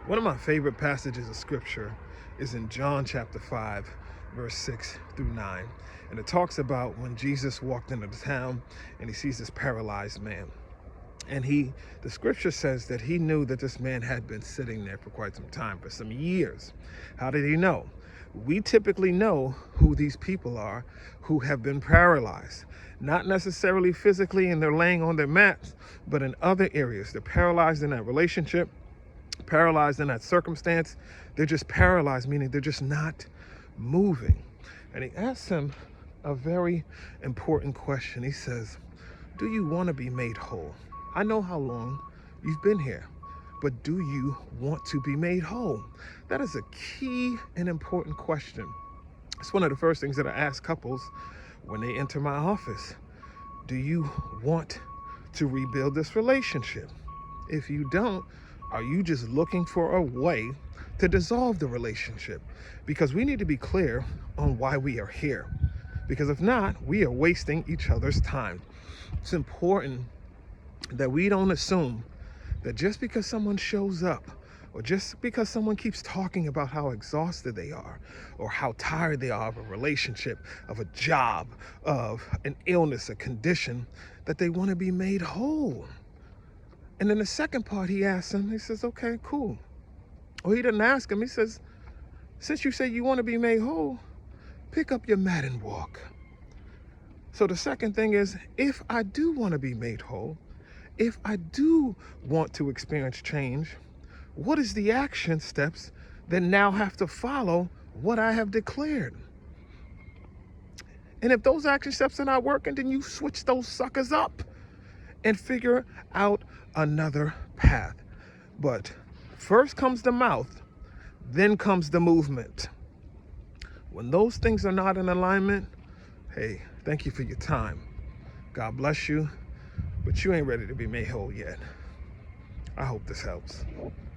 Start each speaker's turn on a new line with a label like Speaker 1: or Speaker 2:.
Speaker 1: One of my favorite passages of scripture is in John chapter 5, verse 6 through 9. And it talks about when Jesus walked into the town and he sees this paralyzed man. And the scripture says that he knew that this man had been sitting there for quite some time, for some years. How did he know? We typically know who these people are who have been paralyzed, not necessarily physically and they're laying on their mats, but in other areas. They're paralyzed in that relationship, paralyzed in that circumstance. They're just paralyzed, meaning they're just not moving. And he asks him a very important question. He says, do you want to be made whole? I know how long you've been here, but do you want to be made whole? That is a key and important question. It's one of the first things that I ask couples when they enter my office. Do you want to rebuild this relationship? If you don't, are you just looking for a way to dissolve the relationship? Because we need to be clear on why we are here. Because if not, we are wasting each other's time. It's important that we don't assume that just because someone shows up, or just because someone keeps talking about how exhausted they are, or how tired they are of a relationship, of a job, of an illness, a condition, that they want to be made whole. And then the second part, he asks him, he says, okay, cool. Well, he didn't ask him. He says, since you say you want to be made whole, pick up your mat and walk. So the second thing is, if I do want to be made whole, if I do want to experience change, what is the action steps that now have to follow what I have declared? And if those action steps are not working, then you switch those suckers up and figure out another path. But first comes the mouth, then comes the movement. When those things are not in alignment, hey, thank you for your time. God bless you, but you ain't ready to be made whole yet. I hope this helps.